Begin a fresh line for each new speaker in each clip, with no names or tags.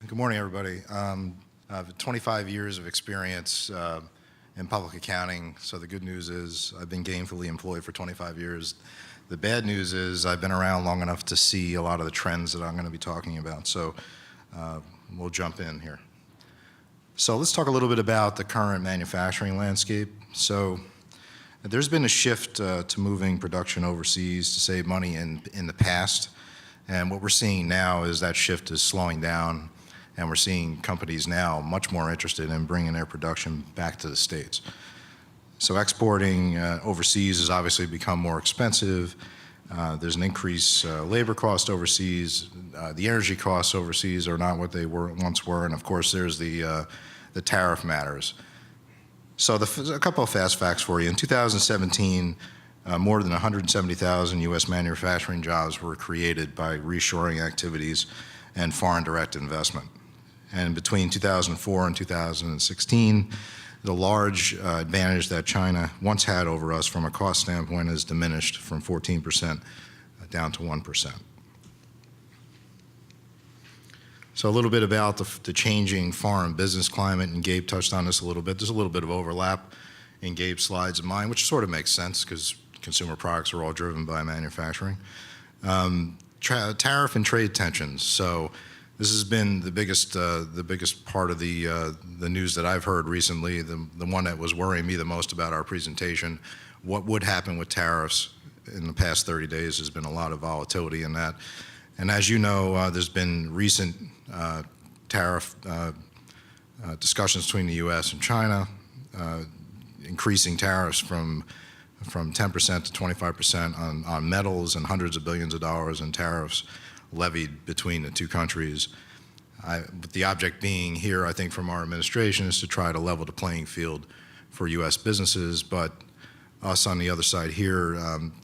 Good morning, everybody. I have 25 years of experience in public accounting, so the good news is I've been gainfully employed for 25 years. The bad news is I've been around long enough to see a lot of the trends that I'm going to be talking about, so we'll jump in here. So let's talk a little bit about the current manufacturing landscape. So there's been a shift to moving production overseas to save money in the past, and what we're seeing now is that shift is slowing down. And we're seeing companies now much more interested in bringing their production back to the States. So exporting overseas has obviously become more expensive. There's an increased labor cost overseas. The energy costs overseas are not what they once were. And of course, there's the tariff matters. So a couple of fast facts for you. In 2017, more than 170,000 U.S. manufacturing jobs were created by reshoring activities and foreign direct investment. And between 2004 and 2016, the large advantage that China once had over us from a cost standpoint has diminished from 14% down to 1%. So a little bit about the changing foreign business climate, and Gabe touched on this a little bit. There's a little bit of overlap in Gabe's slides and mine, which sort of makes sense because consumer products are all driven by manufacturing. Tariff and trade tensions. So this has been the biggest part of the news that I've heard recently, the one that was worrying me the most about our presentation. What would happen with tariffs in the past 30 days? There's been a lot of volatility in that. And as you know, there's been recent tariff discussions between the U.S. and China, increasing tariffs from 10% to 25% on metals and hundreds of billions of dollars in tariffs levied between the two countries. But the object being here, I think, from our administration is to try to level the playing field for U.S. businesses, but us on the other side here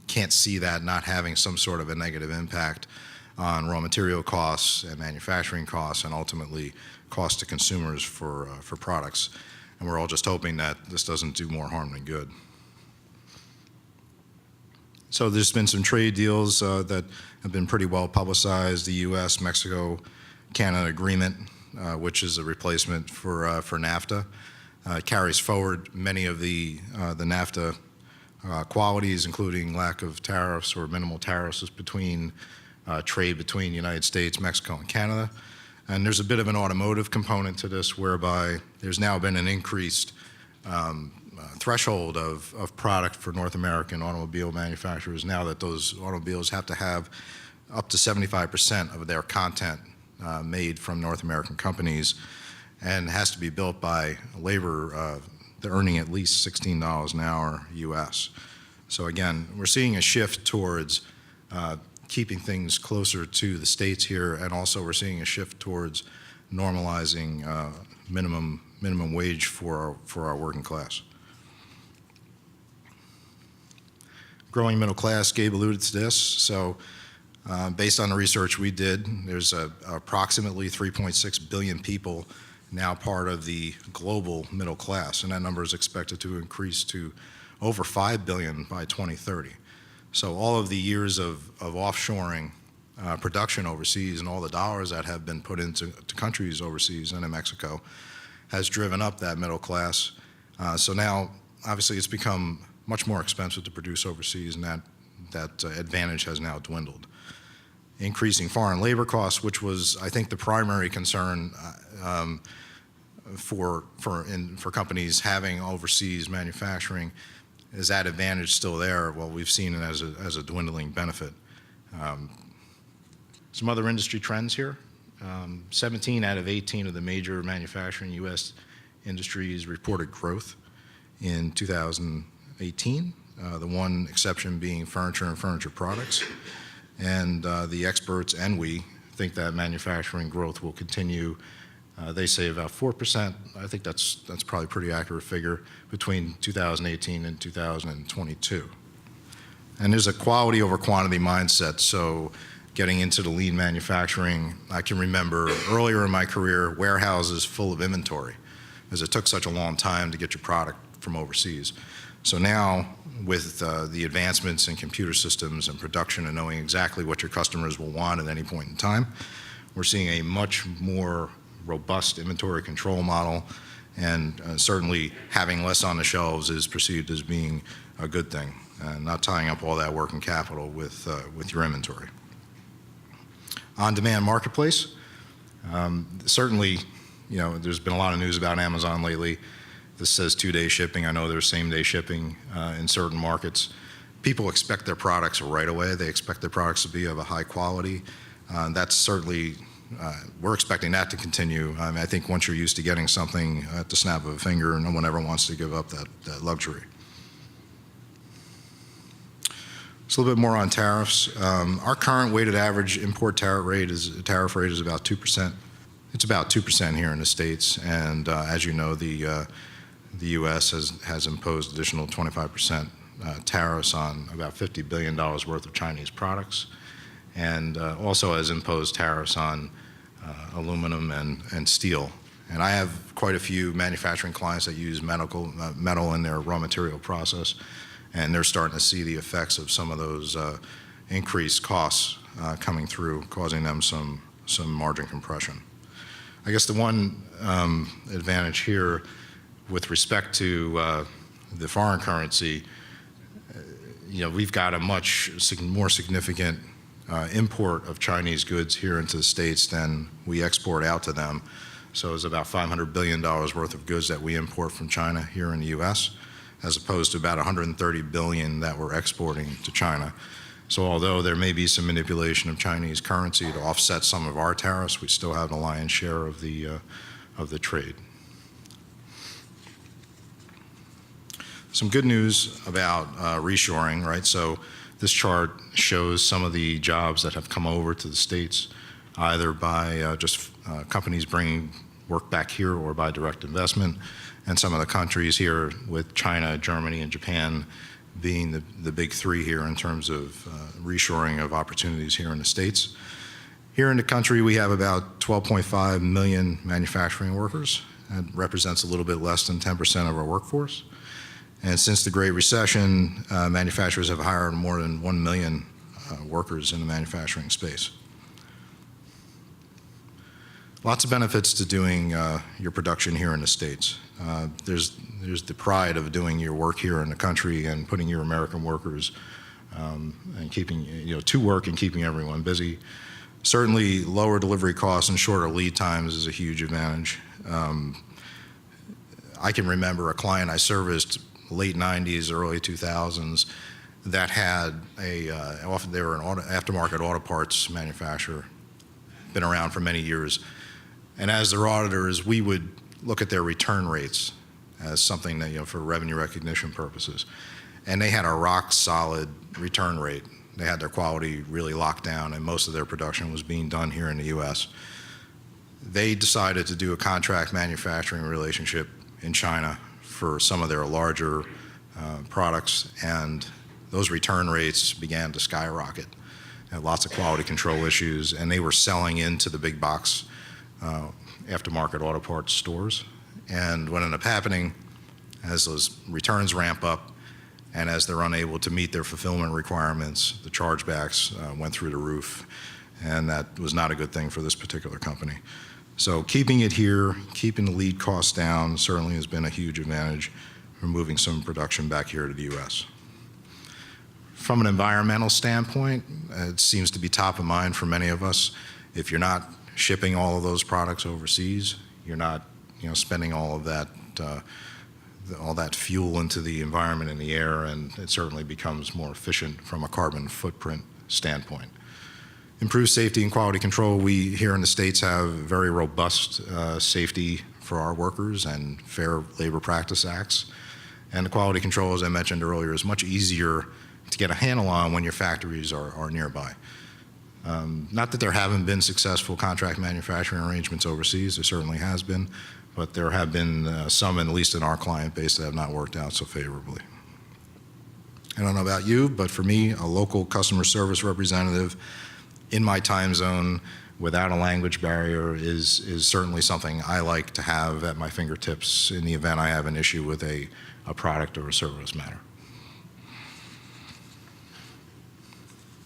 can't see that not having some sort of a negative impact on raw material costs and manufacturing costs and ultimately cost to consumers for products. And we're all just hoping that this doesn't do more harm than good. So there's been some trade deals that have been pretty well publicized. The U.S., Mexico, Canada agreement, which is a replacement for NAFTA, carries forward many of the NAFTA qualities, including lack of tariffs or minimal tariffs between trade between the United States, Mexico, and Canada. And there's a bit of an automotive component to this, whereby there's now been an increased threshold of product for North American automobile manufacturers now that those automobiles have to have up to 75% of their content made from North American companies, and has to be built by labor they're earning at least $16 an hour US. So again, we're seeing a shift towards keeping things closer to the States here, and also we're seeing a shift towards normalizing minimum wage for our working class. Growing middle class, Gabe alluded to this. So based on the research we did, there's approximately 3.6 billion people now part of the global middle class, and that number is expected to increase to over 5 billion by 2030. So all of the years of offshoring production overseas and all the dollars that have been put into countries overseas and in Mexico has driven up that middle class. So now, obviously, it's become much more expensive to produce overseas, and that advantage has now dwindled. Increasing foreign labor costs, which was, I think, the primary concern for companies having overseas manufacturing. Is that advantage still there? Well, we've seen it as a dwindling benefit. Some other industry trends here. 17 out of 18 of the major manufacturing U.S. industries reported growth in 2018, the one exception being furniture and furniture products. And the experts and we think that manufacturing growth will continue. They say about 4%. I think that's probably a pretty accurate figure between 2018 and 2022. And there's a quality over quantity mindset. So getting into the lean manufacturing, I can remember earlier in my career, warehouses full of inventory, because it took such a long time to get your product from overseas. So now, with the advancements in computer systems and production and knowing exactly what your customers will want at any point in time, we're seeing a much more robust inventory control model, and certainly having less on the shelves is perceived as being a good thing, not tying up all that working capital with your inventory. On-demand marketplace, certainly, there's been a lot of news about Amazon lately. This says 2-day shipping. I know there's same-day shipping in certain markets. People expect their products right away. They expect their products to be of a high quality. That's certainly, we're expecting that to continue. I mean, I think once you're used to getting something at the snap of a finger, no one ever wants to give up that luxury. So a little bit more on tariffs. Our current weighted average import tariff rate is about 2%. It's about 2% here in the States, and as you know, the U.S. has imposed additional 25% tariffs on about $50 billion worth of Chinese products, and also has imposed tariffs on aluminum and steel. And I have quite a few manufacturing clients that use metal in their raw material process, and they're starting to see the effects of some of those increased costs coming through, causing them some margin compression. I guess the one advantage here with respect to the foreign currency, we've got a much more significant import of Chinese goods here into the States than we export out to them. So it's about $500 billion worth of goods that we import from China here in the U.S., as opposed to about $130 billion that we're exporting to China. So although there may be some manipulation of Chinese currency to offset some of our tariffs, we still have the lion's share of the trade. Some good news about reshoring, right? So this chart shows some of the jobs that have come over to the States, either by just companies bringing work back here or by direct investment. And some of the countries here, with China, Germany, and Japan being the big three here in terms of reshoring of opportunities here in the States. Here in the country, we have about 12.5 million manufacturing workers. That represents a little bit less than 10% of our workforce. And since the Great Recession, manufacturers have hired more than 1 million workers in the manufacturing space. Lots of benefits to doing your production here in the States. There's the pride of doing your work here in the country and putting your American workers and keeping, to work and keeping everyone busy. Certainly, lower delivery costs and shorter lead times is a huge advantage. I can remember a client I serviced late 90s, early 2000s that had often they were an aftermarket auto parts manufacturer, been around for many years. And as their auditors, we would look at their return rates as something that, for revenue recognition purposes. And they had a rock solid return rate. They had their quality really locked down, and most of their production was being done here in the U.S. They decided to do a contract manufacturing relationship in China for some of their larger products, and those return rates began to skyrocket. Had lots of quality control issues, and they were selling into the big box aftermarket auto parts stores. And what ended up happening, as those returns ramp up and as they're unable to meet their fulfillment requirements, the chargebacks went through the roof, and that was not a good thing for this particular company. So keeping it here, keeping the lead costs down certainly has been a huge advantage for moving some production back here to the U.S. From an environmental standpoint, it seems to be top of mind for many of us. If you're not shipping all of those products overseas, you're not spending all of that fuel into the environment and the air, and it certainly becomes more efficient from a carbon footprint standpoint. Improved safety and quality control. We here in the States have very robust safety for our workers and fair labor practice acts. And the quality control, as I mentioned earlier, is much easier to get a handle on when your factories are nearby. Not that there haven't been successful contract manufacturing arrangements overseas, there certainly has been, but there have been some, at least in our client base, that have not worked out so favorably. I don't know about you, but for me, a local customer service representative in my time zone without a language barrier is certainly something I like to have at my fingertips in the event I have an issue with a product or a service matter.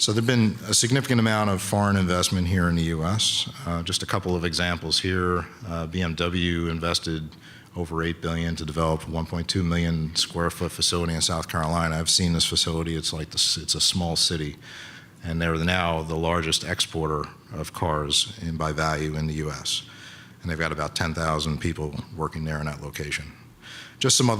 So there've been a significant amount of foreign investment here in the U.S. Just a couple of examples here. BMW invested over $8 billion to develop a 1.2 million square foot facility in South Carolina. I've seen this facility. It's like it's a small city, and they're now the largest exporter of cars by value in the U.S. And they've got about 10,000 people working there in that location. Just some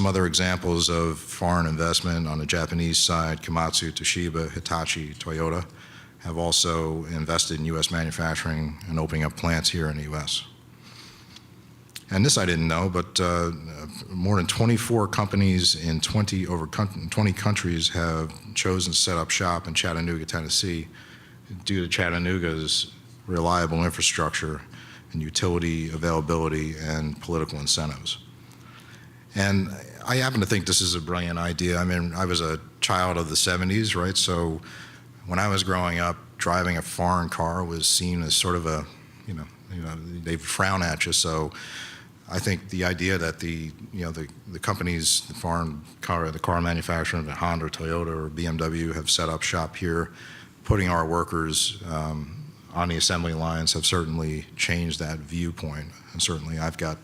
other examples of foreign investment on the Japanese side. Komatsu, Toshiba, Hitachi, Toyota have also invested in U.S. manufacturing and opening up plants here in the U.S. And this I didn't know, but more than 24 companies in 20 countries have chosen to set up shop in Chattanooga, Tennessee, due to Chattanooga's reliable infrastructure and utility availability and political incentives. And I happen to think this is a brilliant idea. I mean, I was a child of the 70s, right? So when I was growing up, driving a foreign car was seen as sort of a, they frown at you. So I think the idea that the companies, the car manufacturer, the Honda, or Toyota, or BMW have set up shop here, putting our workers on the assembly lines have certainly changed that viewpoint. And certainly I've got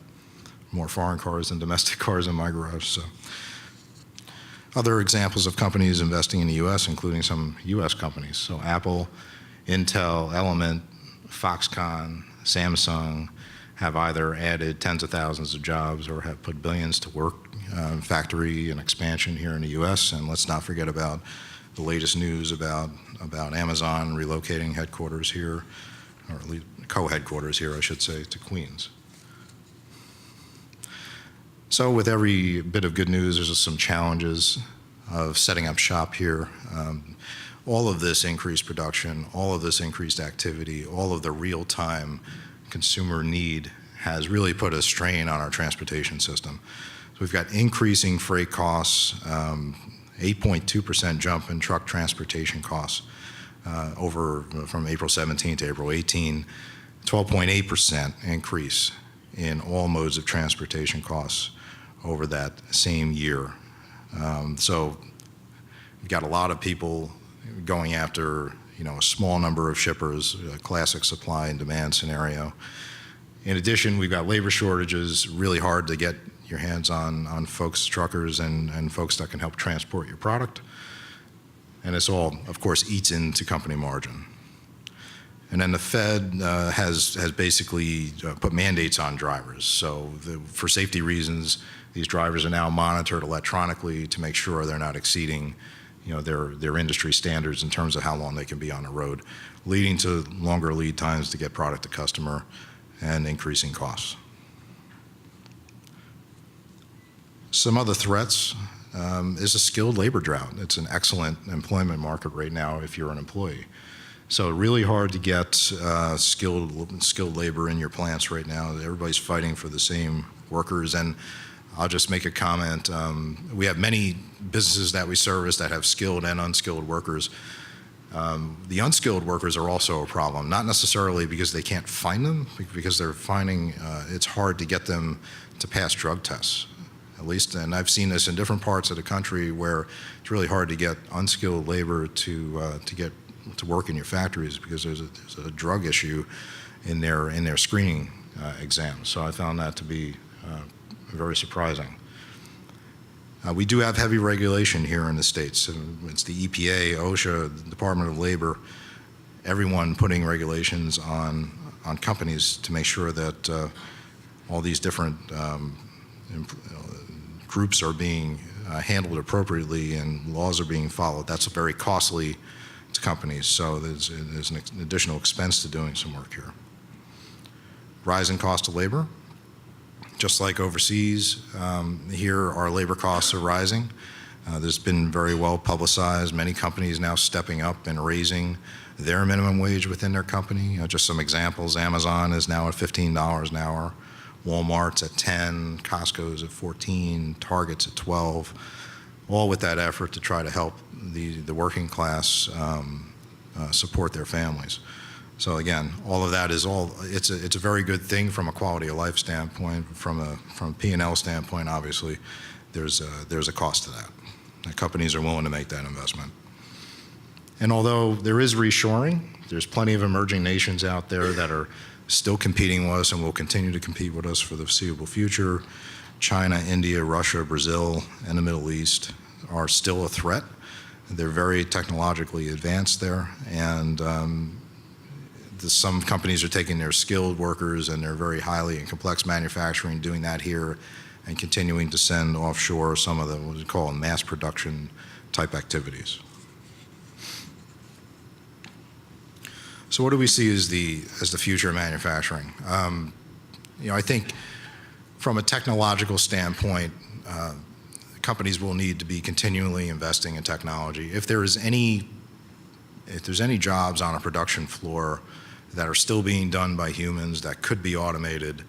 more foreign cars than domestic cars in my garage. So, other examples of companies investing in the U.S., including some U.S. companies. So Apple, Intel, Element, Foxconn, Samsung have either added tens of thousands of jobs or have put billions to work, factory and expansion here in the U.S. And let's not forget about the latest news about Amazon relocating headquarters here, or at least co-headquarters here, I should say, to Queens. So with every bit of good news, there's some challenges of setting up shop here. All of this increased production, all of this increased activity, all of the real-time consumer need has really put a strain on our transportation system. So we've got increasing freight costs, 8.2% jump in truck transportation costs from April 17 to April 18, 12.8% increase in all modes of transportation costs over that same year. So we've got a lot of people going after a small number of shippers, a classic supply and demand scenario. In addition, we've got labor shortages, really hard to get your hands on folks, truckers, and folks that can help transport your product. And this all, of course, eats into company margin. And then the Fed has basically put mandates on drivers. So for safety reasons, these drivers are now monitored electronically to make sure they're not exceeding their industry standards in terms of how long they can be on the road, leading to longer lead times to get product to customer and increasing costs. Some other threats is a skilled labor drought. It's an excellent employment market right now if you're an employee. So really hard to get skilled labor in your plants right now. Everybody's fighting for the same workers. And I'll just make a comment. We have many businesses that we service that have skilled and unskilled workers. The unskilled workers are also a problem, not necessarily because they can't find them, because they're finding it's hard to get them to pass drug tests. At least, and I've seen this in different parts of the country where it's really hard to get unskilled labor to get to work in your factories because there's a drug issue in their screening exams. So I found that to be very surprising. We do have heavy regulation here in the States. It's the EPA, OSHA, the Department of Labor, everyone putting regulations on companies to make sure that all these different groups are being handled appropriately and laws are being followed. That's very costly to companies, so there's an additional expense to doing some work here. Rising cost of labor. Just like overseas, here our labor costs are rising. There's been very well publicized, many companies now stepping up and raising their minimum wage within their company. Just some examples, Amazon is now at $15 an hour, Walmart's at 10, Costco's at 14, Target's at 12, all with that effort to try to help the working class support their families. So again, all of that is it's a very good thing from a quality of life standpoint. From a P&L standpoint, obviously, there's a cost to that. And companies are willing to make that investment. And although there is reshoring, there's plenty of emerging nations out there that are still competing with us and will continue to compete with us for the foreseeable future. China, India, Russia, Brazil, and the Middle East are still a threat. They're very technologically advanced there, and some companies are taking their skilled workers and their very highly and complex manufacturing, doing that here, and continuing to send offshore some of the what we call mass production type activities. So what do we see as the future of manufacturing? I think from a technological standpoint, companies will need to be continually investing in technology. If there's any jobs on a production floor that are still being done by humans that could be automated,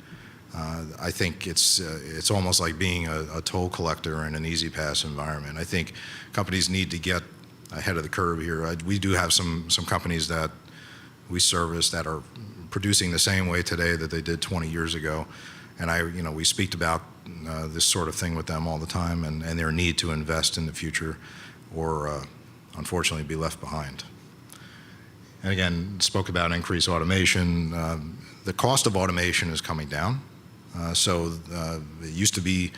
I think it's almost like being a toll collector in an easy pass environment. I think companies need to get ahead of the curve here. We do have some companies that we service that are producing the same way today that they did 20 years ago. And we speak about this sort of thing with them all the time, and their need to invest in the future or unfortunately be left behind. And again, spoke about increased automation. The cost of automation is coming down. So it used to be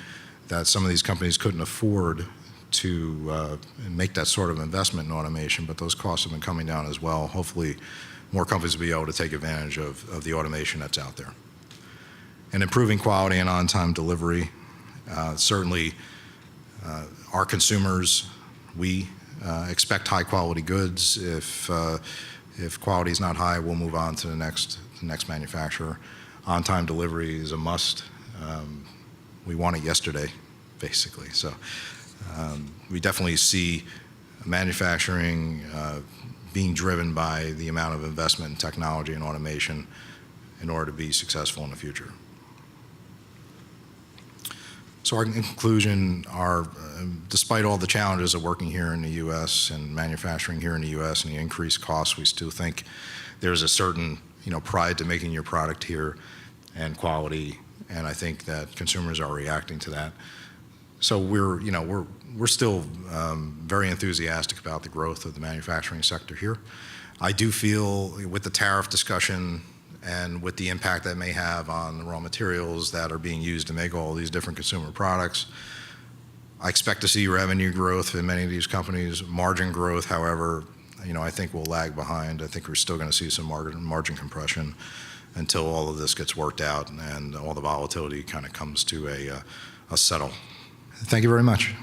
that some of these companies couldn't afford to make that sort of investment in automation, but those costs have been coming down as well. Hopefully, more companies will be able to take advantage of the automation that's out there. And improving quality and on-time delivery. Certainly, our consumers, we expect high-quality goods. If quality is not high, we'll move on to the next manufacturer. On-time delivery is a must. We want it yesterday, basically. So we definitely see manufacturing being driven by the amount of investment in technology and automation in order to be successful in the future. So in conclusion, despite all the challenges of working here in the U.S. and manufacturing here in the U.S. and the increased costs, we still think there's a certain pride to making your product here and quality, and I think that consumers are reacting to that. So we're still very enthusiastic about the growth of the manufacturing sector here. I do feel with the tariff discussion and with the impact that may have on the raw materials that are being used to make all these different consumer products, I expect to see revenue growth in many of these companies. Margin growth, however, I think will lag behind. I think we're still going to see some margin compression until all of this gets worked out and all the volatility kind of comes to a settle. Thank you very much.